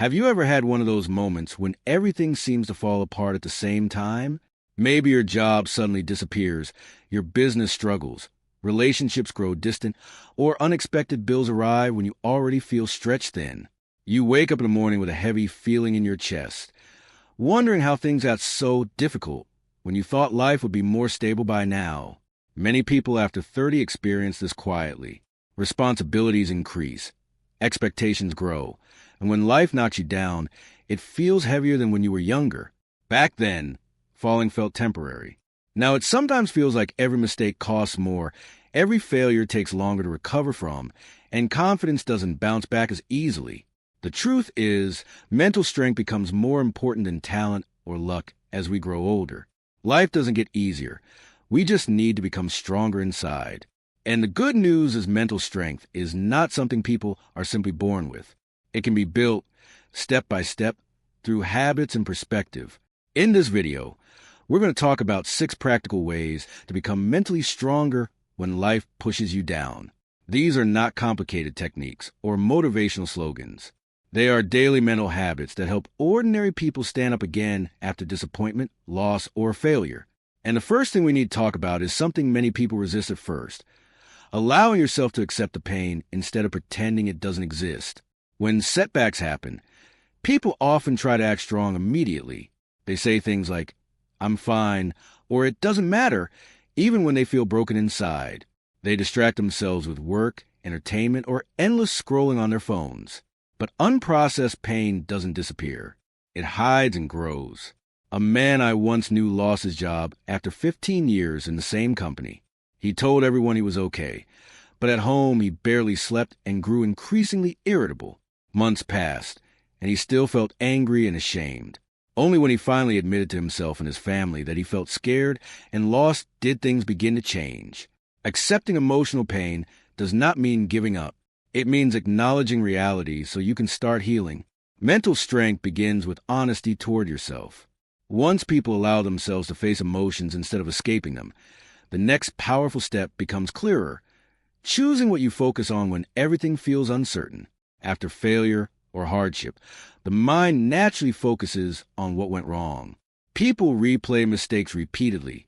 Have you ever had one of those moments when everything seems to fall apart at the same time? Maybe your job suddenly disappears, your business struggles, relationships grow distant, or unexpected bills arrive when you already feel stretched thin. You wake up in the morning with a heavy feeling in your chest, wondering how things got so difficult when you thought life would be more stable by now. Many people after 30 experience this quietly. Responsibilities increase, expectations grow, and when life knocks you down, it feels heavier than when you were younger. Back then, falling felt temporary. Now it sometimes feels like every mistake costs more, every failure takes longer to recover from, and confidence doesn't bounce back as easily. The truth is, mental strength becomes more important than talent or luck as we grow older. Life doesn't get easier. We just need to become stronger inside. And the good news is mental strength is not something people are simply born with. It can be built step by step through habits and perspective. In this video, we're going to talk about 6 practical ways to become mentally stronger when life pushes you down. These are not complicated techniques or motivational slogans. They are daily mental habits that help ordinary people stand up again after disappointment, loss, or failure. And the first thing we need to talk about is something many people resist at first: allowing yourself to accept the pain instead of pretending it doesn't exist. When setbacks happen, people often try to act strong immediately. They say things like, "I'm fine," or "it doesn't matter," even when they feel broken inside. They distract themselves with work, entertainment, or endless scrolling on their phones. But unprocessed pain doesn't disappear. It hides and grows. A man I once knew lost his job after 15 years in the same company. He told everyone he was okay, but at home he barely slept and grew increasingly irritable. Months passed, and he still felt angry and ashamed. Only when he finally admitted to himself and his family that he felt scared and lost did things begin to change. Accepting emotional pain does not mean giving up. It means acknowledging reality so you can start healing. Mental strength begins with honesty toward yourself. Once people allow themselves to face emotions instead of escaping them, the next powerful step becomes clearer. Choosing what you focus on when everything feels uncertain. After failure or hardship, the mind naturally focuses on what went wrong. People replay mistakes repeatedly,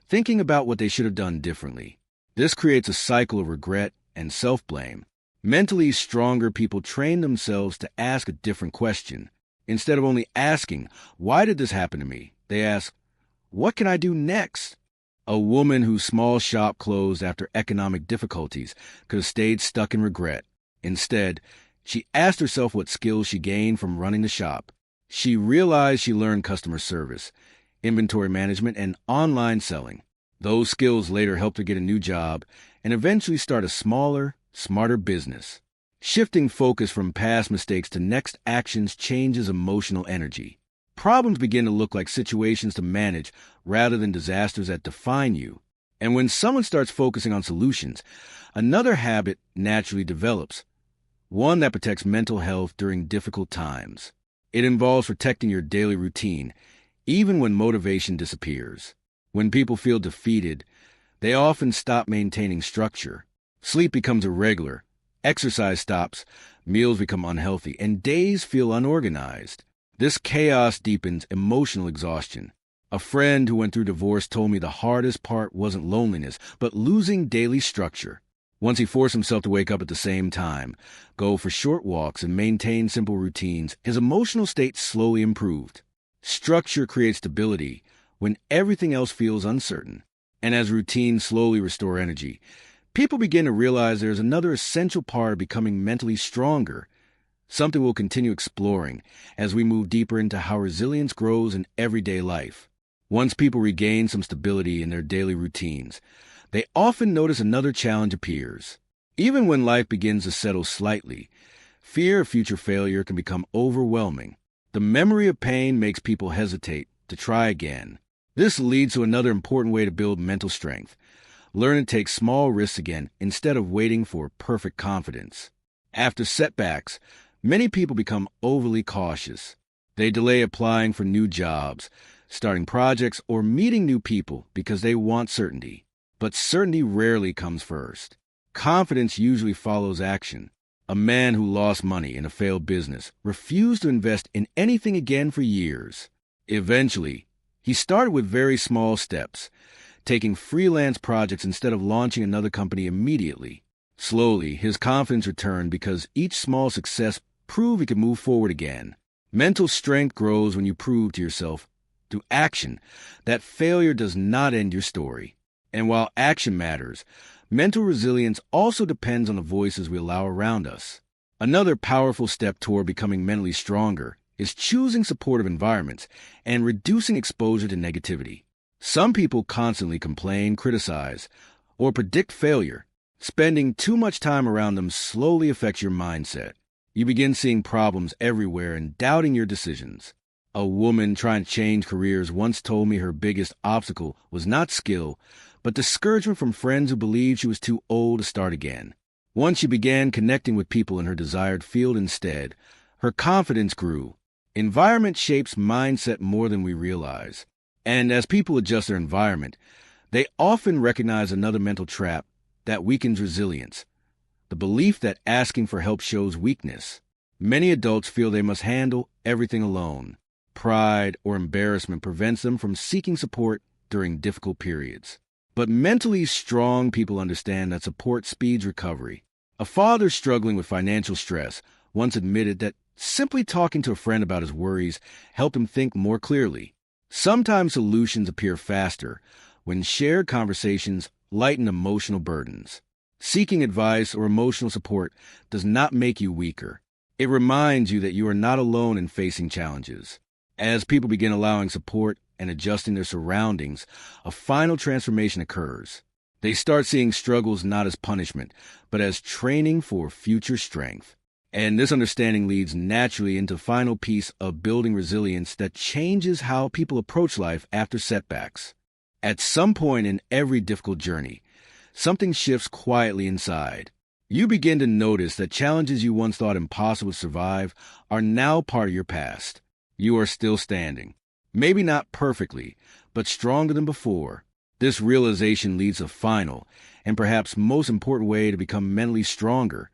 thinking about what they should have done differently. This creates a cycle of regret and self-blame. Mentally stronger people train themselves to ask a different question. Instead of only asking, "Why did this happen to me?" they ask, "What can I do next?" A woman whose small shop closed after economic difficulties could have stayed stuck in regret. Instead, she asked herself what skills she gained from running the shop. She realized she learned customer service, inventory management, and online selling. Those skills later helped her get a new job and eventually start a smaller, smarter business. Shifting focus from past mistakes to next actions changes emotional energy. Problems begin to look like situations to manage rather than disasters that define you. And when someone starts focusing on solutions, another habit naturally develops, one that protects mental health during difficult times. It involves protecting your daily routine, even when motivation disappears. When people feel defeated, they often stop maintaining structure. Sleep becomes irregular, exercise stops, meals become unhealthy, and days feel unorganized. This chaos deepens emotional exhaustion. A friend who went through divorce told me the hardest part wasn't loneliness, but losing daily structure. Once he forced himself to wake up at the same time, go for short walks, and maintain simple routines, his emotional state slowly improved. Structure creates stability when everything else feels uncertain. And as routines slowly restore energy, people begin to realize there's another essential part of becoming mentally stronger, something we'll continue exploring as we move deeper into how resilience grows in everyday life. Once people regain some stability in their daily routines, they often notice another challenge appears. Even when life begins to settle slightly, fear of future failure can become overwhelming. The memory of pain makes people hesitate to try again. This leads to another important way to build mental strength. Learn to take small risks again instead of waiting for perfect confidence. After setbacks, many people become overly cautious. They delay applying for new jobs, starting projects, or meeting new people because they want certainty. But certainty rarely comes first. Confidence usually follows action. A man who lost money in a failed business refused to invest in anything again for years. Eventually, he started with very small steps, taking freelance projects instead of launching another company immediately. Slowly, his confidence returned because each small success proved he could move forward again. Mental strength grows when you prove to yourself, through action, that failure does not end your story. And while action matters, mental resilience also depends on the voices we allow around us. Another powerful step toward becoming mentally stronger is choosing supportive environments and reducing exposure to negativity. Some people constantly complain, criticize, or predict failure. Spending too much time around them slowly affects your mindset. You begin seeing problems everywhere and doubting your decisions. A woman trying to change careers once told me her biggest obstacle was not skill, but discouragement from friends who believed she was too old to start again. Once she began connecting with people in her desired field instead, her confidence grew. Environment shapes mindset more than we realize. And as people adjust their environment, they often recognize another mental trap that weakens resilience: the belief that asking for help shows weakness. Many adults feel they must handle everything alone. Pride or embarrassment prevents them from seeking support during difficult periods. But mentally strong people understand that support speeds recovery. A father struggling with financial stress once admitted that simply talking to a friend about his worries helped him think more clearly. Sometimes solutions appear faster when shared conversations lighten emotional burdens. Seeking advice or emotional support does not make you weaker. It reminds you that you are not alone in facing challenges. As people begin allowing support and adjusting their surroundings, a final transformation occurs. They start seeing struggles not as punishment, but as training for future strength. And this understanding leads naturally into the final piece of building resilience that changes how people approach life after setbacks. At some point in every difficult journey, something shifts quietly inside. You begin to notice that challenges you once thought impossible to survive are now part of your past. You are still standing. Maybe not perfectly, but stronger than before. This realization leads to the final, and perhaps most important way to become mentally stronger: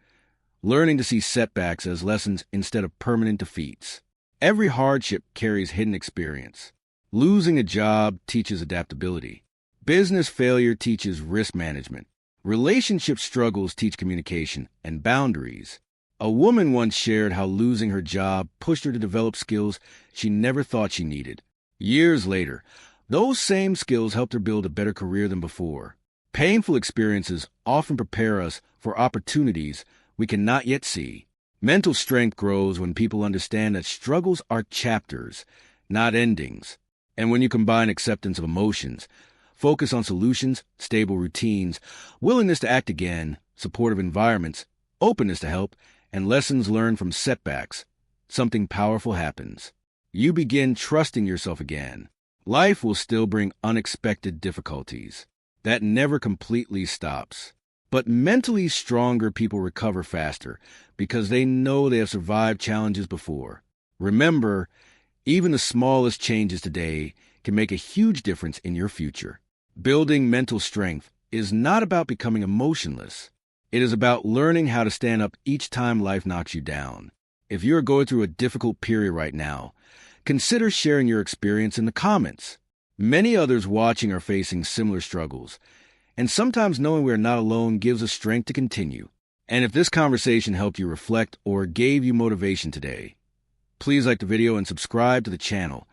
learning to see setbacks as lessons instead of permanent defeats. Every hardship carries hidden experience. Losing a job teaches adaptability. Business failure teaches risk management. Relationship struggles teach communication and boundaries. A woman once shared how losing her job pushed her to develop skills she never thought she needed. Years later, those same skills helped her build a better career than before. Painful experiences often prepare us for opportunities we cannot yet see. Mental strength grows when people understand that struggles are chapters, not endings. And when you combine acceptance of emotions, focus on solutions, stable routines, willingness to act again, supportive environments, openness to help, and lessons learned from setbacks, something powerful happens. You begin trusting yourself again. Life will still bring unexpected difficulties. That never completely stops. But mentally stronger people recover faster because they know they have survived challenges before. Remember, even the smallest changes today can make a huge difference in your future. Building mental strength is not about becoming emotionless. It is about learning how to stand up each time life knocks you down. If you're going through a difficult period right now, consider sharing your experience in the comments. Many others watching are facing similar struggles, and sometimes knowing we are not alone gives us strength to continue. And if this conversation helped you reflect or gave you motivation today, please like the video and subscribe to the channel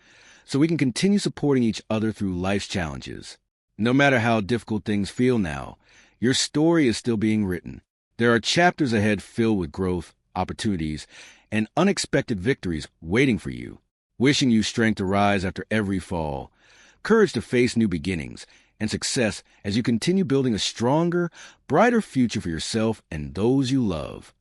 so we can continue supporting each other through life's challenges. No matter how difficult things feel now, your story is still being written. There are chapters ahead filled with growth, opportunities, and unexpected victories waiting for you. Wishing you strength to rise after every fall, courage to face new beginnings, and success as you continue building a stronger, brighter future for yourself and those you love.